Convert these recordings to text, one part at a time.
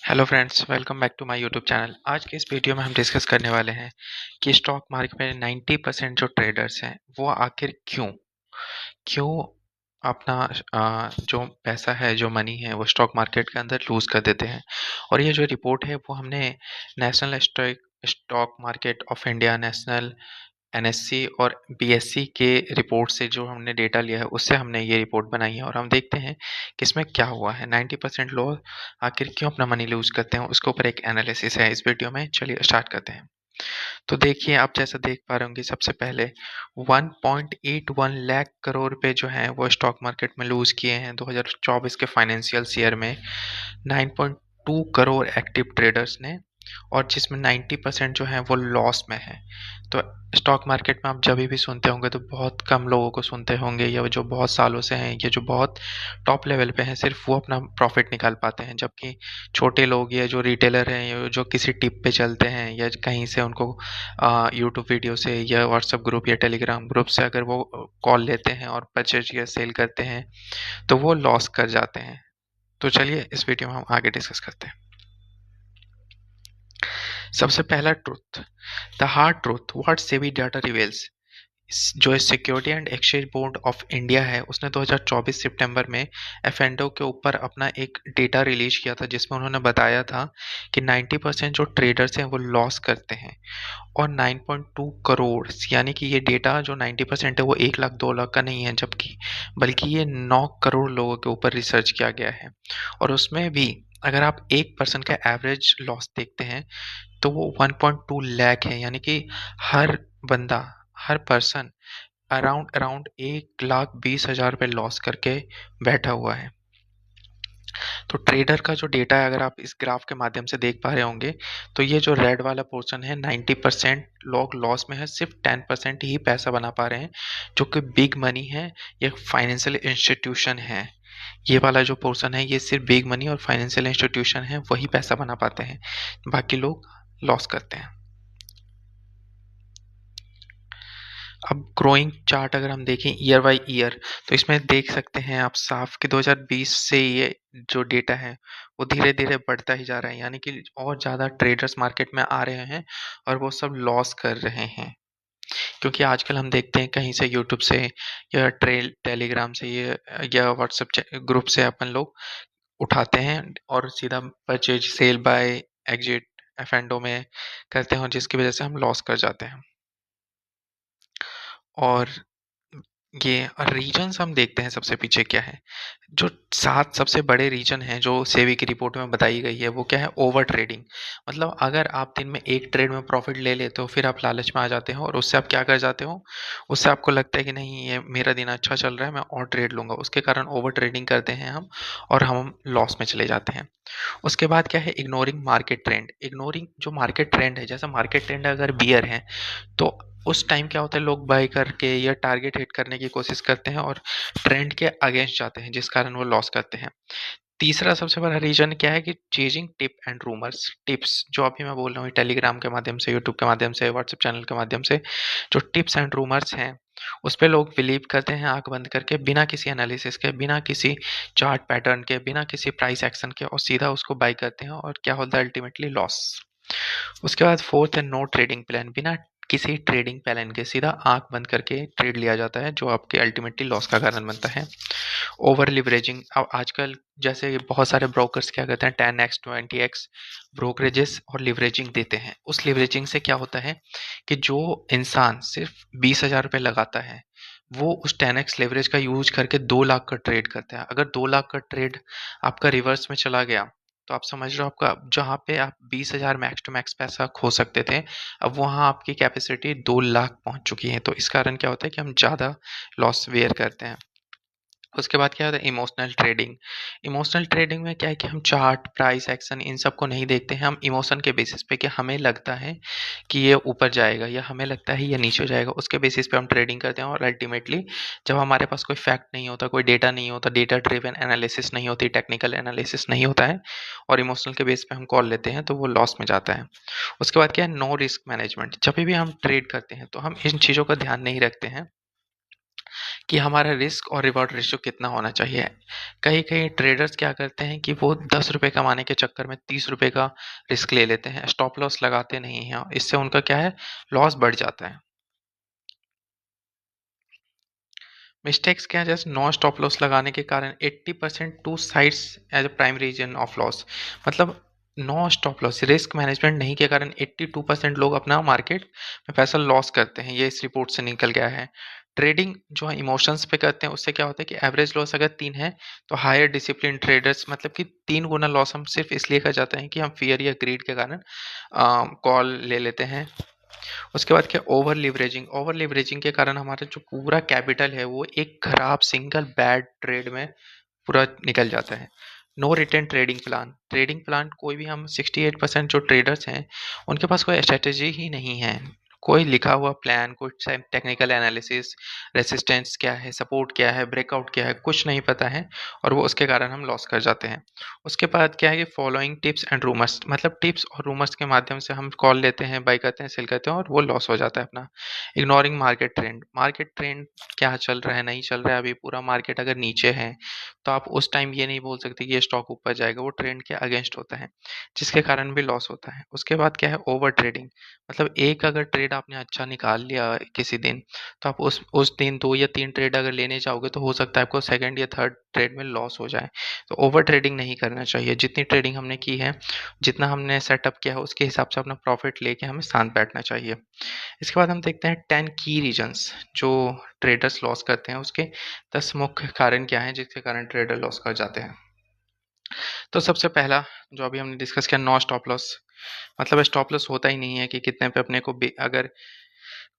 Hello friends, welcome back to my YouTube channel. आज के इस वीडियो में हम डिस्कस करने वाले हैं कि स्टॉक मार्केट में 90% जो ट्रेडर्स हैं वो आखिर क्यों क्यों अपना जो पैसा है, जो मनी है, वो स्टॉक मार्केट के अंदर लूज कर देते हैं। और ये जो रिपोर्ट है वो हमने national stock market of India, national NSC और बीएससी के रिपोर्ट से जो हमने डेटा लिया है उससे हमने ये रिपोर्ट बनाई है। और हम देखते हैं कि इसमें क्या हुआ है, 90% लोग आखिर क्यों अपना मनी लूज करते हैं, उसके ऊपर एक एनालिसिस है इस वीडियो में। चलिए स्टार्ट करते हैं। तो देखिए, आप जैसा देख पा रहे होंगे, सबसे पहले 1.81 लाख करोड़ रुपए जो हैं वो स्टॉक मार्केट में लूज किए हैं 2024 के फाइनेंशियल ईयर में 9.2 करोड़ एक्टिव ट्रेडर्स ने, और जिसमें 90% जो है वो लॉस में है। तो स्टॉक मार्केट में आप जब भी सुनते होंगे तो बहुत कम लोगों को सुनते होंगे, या जो बहुत सालों से हैं, या जो बहुत टॉप लेवल पे हैं, सिर्फ वो अपना प्रॉफिट निकाल पाते हैं। जबकि छोटे लोग या जो रिटेलर हैं या जो किसी टिप पे चलते हैं या कहीं से उनको यूट्यूब वीडियो से या व्हाट्सएप ग्रुप या टेलीग्राम ग्रुप से अगर वो कॉल लेते हैं और परचेज या सेल करते हैं तो वो लॉस कर जाते हैं। तो चलिए इस वीडियो में हम आगे डिस्कस करते हैं। सबसे पहला truth, the hard truth what SEBI data reveals. जो security and exchange board of India है उसने 2024 सितंबर में एफएनडो के ऊपर अपना एक डेटा रिलीज किया था, जिसमें उन्होंने बताया था कि 90% जो ट्रेडर्स हैं वो लॉस करते हैं। और 9.2 करोड़, यानी कि ये डेटा जो 90% है वो 1 लाख 2 लाख का नहीं है, जबकि बल्कि ये 9 करोड़ लोगों के ऊपर रिसर्च किया गया है। और उसमें भी अगर आप 1% का एवरेज लॉस देखते हैं तो वो 1.2 लाख है, यानी कि हर बंदा, हर पर्सन अराउंड अराउंड 1,20,000 रुपये लॉस करके बैठा हुआ है। तो ट्रेडर का जो डेटा है, अगर आप इस ग्राफ के माध्यम से देख पा रहे होंगे, तो ये जो रेड वाला पोर्शन है 90% लोग लॉस में है, सिर्फ 10% ही पैसा बना पा रहे हैं, जो कि बिग मनी है, ये फाइनेंशियल इंस्टीट्यूशन है। ये वाला जो पोर्शन है ये सिर्फ बिग मनी और फाइनेंशियल इंस्टीट्यूशन है, वही पैसा बना पाते हैं, बाकी लोग लॉस करते हैं। अब ग्रोइंग चार्ट अगर हम देखें ईयर बाय ईयर, तो इसमें देख सकते हैं आप साफ कि 2020 से ये जो डेटा है वो धीरे धीरे बढ़ता ही जा रहा है, यानी कि और ज़्यादा ट्रेडर्स मार्केट में आ रहे हैं और वो सब लॉस कर रहे हैं। क्योंकि आजकल हम देखते हैं कहीं से यूट्यूब से या टेलीग्राम से ये या व्हाट्सएप ग्रुप से अपन लोग उठाते हैं और सीधा परचेज सेल बाय एग्जिट एफएनडो में करते हैं, जिसकी वजह से हम लॉस कर जाते हैं। और ये रीजन्स हम देखते हैं सबसे पीछे क्या है। जो 7 सबसे बड़े रीजन हैं जो सेबी की रिपोर्ट में बताई गई है, वो क्या है? Over trading. मतलब अगर आप दिन में एक ट्रेड में प्रॉफिट ले लेते हो, फिर आप लालच में आ जाते हो और उससे आप क्या कर जाते हो, उससे आपको लगता है कि नहीं, ये मेरा दिन अच्छा चल रहा है, मैं और ट्रेड लूंगा। उसके कारण ओवर ट्रेडिंग करते हैं हम और हम लॉस में चले जाते हैं। उसके बाद क्या है? Ignoring market trend. इग्नोरिंग जो मार्केट ट्रेंड है, जैसा मार्केट ट्रेंड अगर बियर है तो उस टाइम क्या होता है, लोग बाय करके या टारगेट हिट करने की कोशिश करते हैं और ट्रेंड के अगेंस्ट जाते हैं, जिस कारण वो लॉस करते हैं। तीसरा सबसे बड़ा रीजन क्या है कि chasing tip and rumours. Tips जो अभी मैं बोल रहा हूँ टेलीग्राम के माध्यम से, यूट्यूब के माध्यम से, व्हाट्सएप चैनल के माध्यम से, जो टिप्स एंड रूमर्स हैं उस पे लोग बिलीव करते हैं आंख बंद करके, बिना किसी एनालिसिस के, बिना किसी चार्ट पैटर्न के, बिना किसी प्राइस एक्शन के, और सीधा उसको बाय करते हैं और क्या होता है? Ultimately loss. उसके बाद फोर्थ है नो ट्रेडिंग प्लान। बिना किसी ट्रेडिंग प्लान के सीधा आंख बंद करके ट्रेड लिया जाता है, जो आपके अल्टीमेटली लॉस का कारण बनता है। Over leveraging. अब आजकल जैसे बहुत सारे ब्रोकर्स क्या करते हैं, 10x 20x ब्रोकरेजेस और लिवरेजिंग देते हैं। उस लिवरेजिंग से क्या होता है कि जो इंसान सिर्फ 20,000 रुपये लगाता है, वो उस 10x लेवरेज का यूज करके 2 लाख का ट्रेड करता है। अगर 2 लाख का ट्रेड आपका रिवर्स में चला गया तो आप समझ रहे हो, आपका जहाँ पे आप 20,000 मैक्स टू मैक्स पैसा खो सकते थे, अब वहाँ आपकी कैपेसिटी 2 लाख पहुँच चुकी है। तो इस कारण क्या होता है कि हम ज़्यादा लॉस वेयर करते हैं। उसके बाद क्या होता है? Emotional trading. इमोशनल ट्रेडिंग में क्या है कि हम चार्ट, प्राइस एक्शन, इन सब को नहीं देखते हैं। हम इमोशन के बेसिस पे, कि हमें लगता है कि ये ऊपर जाएगा या हमें लगता है ये नीचे जाएगा, उसके बेसिस पे हम ट्रेडिंग करते हैं। और अल्टीमेटली जब हमारे पास कोई फैक्ट नहीं होता, कोई डेटा नहीं होता, डेटा ड्रिवन एनालिसिस नहीं होती, टेक्निकल एनालिसिस नहीं होता है, और इमोशनल के बेस पे हम कॉल लेते हैं, तो वो लॉस में जाता है। उसके बाद क्या है? No risk management. जब भी हम ट्रेड करते हैं तो हम इन चीज़ों का ध्यान नहीं रखते हैं कि हमारा रिस्क और रिवॉर्ड रेशियो कितना होना चाहिए। कई-कई ट्रेडर्स क्या करते हैं कि वो ₹10 कमाने के चक्कर में ₹30 का रिस्क ले लेते हैं, स्टॉप लॉस लगाते नहीं हैं, इससे उनका क्या है, लॉस बढ़ जाता है। मिस्टेक्स क्या है, जैसे नो स्टॉप लॉस लगाने के कारण 80% to sides as a prime reason of loss. मतलब no stop loss risk management नहीं के कारण 82% लोग अपना मार्केट में पैसा लॉस करते हैं, ये इस रिपोर्ट से निकल गया है। ट्रेडिंग जो है इमोशंस पे करते हैं, उससे क्या होता है कि एवरेज लॉस अगर 3 है तो हायर डिसिप्लिन ट्रेडर्स मतलब कि 3 गुना लॉस हम सिर्फ इसलिए कर जाते हैं कि हम फियर या ग्रीड के कारण कॉल ले लेते हैं। उसके बाद क्या, ओवर लिवरेजिंग के कारण हमारा जो पूरा कैपिटल है वो एक खराब सिंगल बैड ट्रेड में पूरा निकल जाता है। नो रिटर्न ट्रेडिंग प्लान कोई भी, हम 68% जो ट्रेडर्स हैं उनके पास कोई स्ट्रेटेजी ही नहीं है, कोई लिखा हुआ प्लान, कोई टेक्निकल एनालिसिस, रेसिस्टेंस क्या है, सपोर्ट क्या है, ब्रेकआउट क्या है, कुछ नहीं पता है, और वो उसके कारण हम लॉस कर जाते हैं। उसके बाद क्या है कि फॉलोइंग टिप्स एंड रूमर्स, मतलब टिप्स और रूमर्स के माध्यम से हम कॉल लेते हैं, बाई करते हैं, सेल करते हैं और वो लॉस हो जाता है अपना। इग्नोरिंग मार्केट ट्रेंड क्या चल रहा है, नहीं चल रहा है, अभी पूरा मार्केट अगर नीचे है तो आप उस टाइम ये नहीं बोल सकते कि ये स्टॉक ऊपर जाएगा, वो ट्रेंड के अगेंस्ट होता है, जिसके कारण भी लॉस होता है। उसके बाद क्या है, ओवर ट्रेडिंग, मतलब एक अगर ट्रेड आपने अच्छा निकाल लिया किसी दिन, तो आप उस दिन 2 या 3 ट्रेड अगर लेने जाओगे तो हो सकता है आपको सेकंड या थर्ड ट्रेड में लॉस हो जाए। तो ओवर ट्रेडिंग नहीं करना चाहिए, जितनी ट्रेडिंग हमने की है, जितना हमने सेटअप किया है उसके हिसाब से अपना प्रॉफिट लेके हमें शांत बैठना चाहिए। इसके बाद हम देखते हैं 10 की रीजंस जो ट्रेडर्स लॉस करते हैं, उसके 10 मुख्य कारण क्या हैं जिसके कारण ट्रेडर लॉस कर जाते हैं। तो सबसे पहला जो अभी हमने डिस्कस किया, नो स्टॉप लॉस, मतलब स्टॉप लॉस होता ही नहीं है कि कितने पे अपने को अगर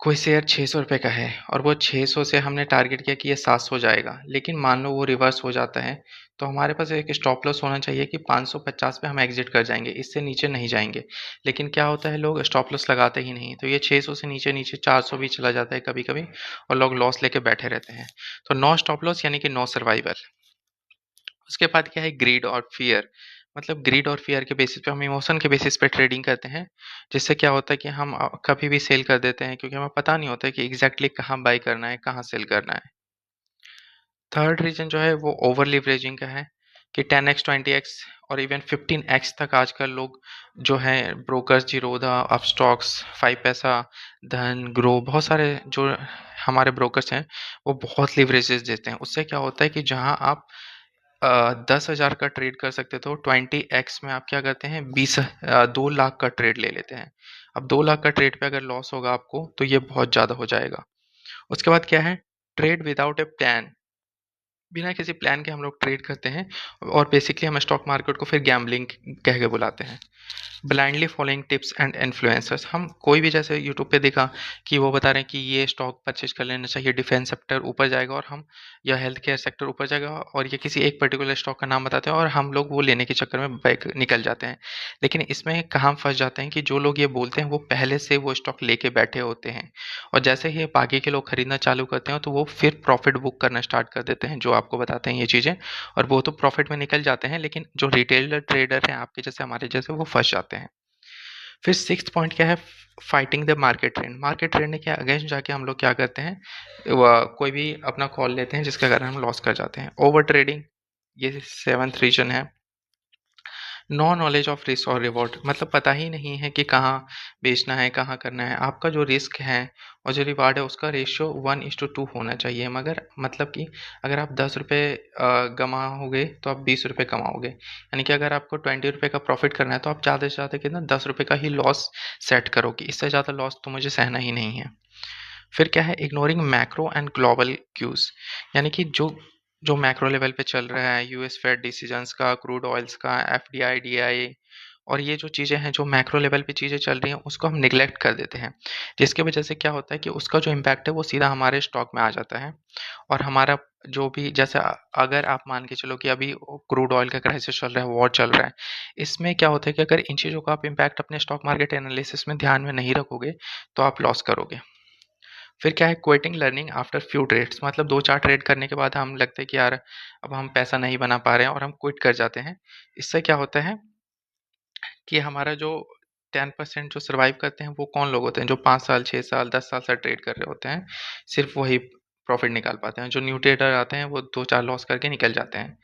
कोई शेयर ₹600 का है और वो 600 से हमने टारगेट किया कि ये 700 जाएगा, लेकिन मान लो वो रिवर्स हो जाता है, तो हमारे पास एक स्टॉप लॉस होना चाहिए कि 550 पे हम एग्जिट कर जाएंगे, इससे नीचे नहीं जाएंगे। लेकिन क्या होता है, लोग स्टॉप लॉस लगाते ही नहीं, तो ये 600 से नीचे नीचे 400 भी चला जाता है कभी कभी, और लोग लॉस लेके बैठे रहते हैं। तो नो स्टॉप लॉस यानी कि नो सर्वाइवल। उसके बाद क्या है, ग्रीड और फियर, मतलब ग्रीड और फियर के बेसिस पे हम इमोशन के बेसिस पे ट्रेडिंग करते हैं, जिससे क्या होता है कि हम कभी भी सेल कर देते हैं, क्योंकि हमें पता नहीं होता है कि एग्जैक्टली कहाँ बाई करना है, कहाँ सेल करना है। थर्ड रीजन जो है वो ओवर लिवरेजिंग का है, कि 10x 20x और इवन 15x तक आजकल लोग जो है, ब्रोकर्स, जीरोधा, अपस्टॉक्स, 5 पैसा, धन, ग्रो, बहुत सारे जो हमारे ब्रोकर्स हैं वो बहुत लिवरेजेस देते हैं। उससे क्या होता है कि जहां आप 10,000 का ट्रेड कर सकते थे, 20x में आप क्या करते हैं, 2 लाख का ट्रेड ले लेते हैं। अब 2 लाख का ट्रेड पे अगर लॉस होगा आपको तो ये बहुत ज़्यादा हो जाएगा। उसके बाद क्या है, ट्रेड विदाउट ए प्लान, बिना किसी प्लान के हम लोग ट्रेड करते हैं, और बेसिकली हम स्टॉक मार्केट को फिर गैम्बलिंग कह के बुलाते हैं। Blindly following tips and influencers, हम कोई भी जैसे यूट्यूब पे देखा कि वो बता रहे हैं कि ये स्टॉक परचेज कर लेना चाहिए, डिफेंस सेक्टर ऊपर जाएगा, और हम, या हेल्थ केयर सेक्टर ऊपर जाएगा, और ये किसी एक पर्टिकुलर स्टॉक का नाम बताते हैं और हम लोग वो लेने के चक्कर में बैक निकल जाते हैं। लेकिन इसमें कहाँ फंस जाते हैं कि जो लोग ये बोलते हैं वो पहले से वो स्टॉक लेके बैठे होते हैं, और जैसे ही बाकी के लोग खरीदना चालू करते हैं तो वो फिर प्रॉफिट बुक करना स्टार्ट कर देते हैं, जो आपको बताते हैं ये चीज़ें, और वो तो प्रॉफिट में निकल जाते हैं, लेकिन जो रिटेलर ट्रेडर हैं आपके जैसे, हमारे जैसे, वो फंस जाते हैं। फिर सिक्स्थ पॉइंट क्या है, फाइटिंग द मार्केट ट्रेंड के अगेंस्ट जाके हम लोग क्या करते हैं, कोई भी अपना कॉल लेते हैं जिसके कारण हम लॉस कर जाते हैं। ओवर ट्रेडिंग, ये सेवन्थ रीजन है। नो नॉलेज ऑफ रिस्क और रिवॉर्ड, मतलब पता ही नहीं है कि कहाँ बेचना है, कहाँ करना है, आपका जो रिस्क है और जो रिवार्ड है उसका रेशियो 1:2 होना चाहिए, मगर मतलब कि अगर आप ₹10 गमाओगे तो आप ₹20 कमाओगे, यानी कि अगर आपको ₹20 का प्रॉफिट करना है तो आप ज़्यादा से ज़्यादा कितना ₹10 का ही लॉस सेट करोगे, इससे ज़्यादा लॉस तो मुझे सहना ही नहीं है। फिर क्या है, ignoring macro and global cues, यानी कि जो मैक्रो लेवल पे चल रहा है, यूएस फेड डिसीजंस का, क्रूड ऑयल्स का, एफडीआई, डीआई, और ये जो चीज़ें हैं, जो मैक्रो लेवल पे चीज़ें चल रही हैं उसको हम निगलेक्ट कर देते हैं, जिसकी वजह से क्या होता है कि उसका जो इम्पैक्ट है वो सीधा हमारे स्टॉक में आ जाता है, और हमारा जो भी, जैसे अगर आप मान के चलो कि अभी क्रूड ऑयल का क्राइसिस चल रहा है, वॉर चल रहा है, इसमें क्या होता है कि अगर इन चीज़ों का आप इम्पैक्ट अपने स्टॉक मार्केट एनालिसिस में ध्यान में नहीं रखोगे तो आप लॉस करोगे। फिर क्या है, quitting learning after few trades, मतलब 2-4 ट्रेड करने के बाद हम लगता है कि यार अब हम पैसा नहीं बना पा रहे हैं, और हम क्विट कर जाते हैं। इससे क्या होता है कि हमारा जो 10% जो सर्वाइव करते हैं वो कौन लोग होते हैं, जो 5 साल, 6 साल, 10 साल से ट्रेड कर रहे होते हैं, सिर्फ वही प्रॉफिट निकाल पाते हैं। जो न्यू ट्रेडर आते हैं वो 2-4 लॉस करके निकल जाते हैं।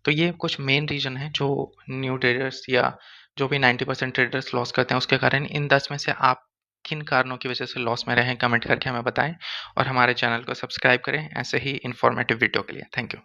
तो ये कुछ मेन रीज़न है जो न्यू ट्रेडर्स या जो भी 90% ट्रेडर्स लॉस करते हैं उसके कारण। इन 10 में से आप किन कारणों की वजह से लॉस में रहे हैं कमेंट करके हमें बताएं और हमारे चैनल को सब्सक्राइब करें ऐसे ही इन्फॉर्मेटिव वीडियो के लिए। Thank you.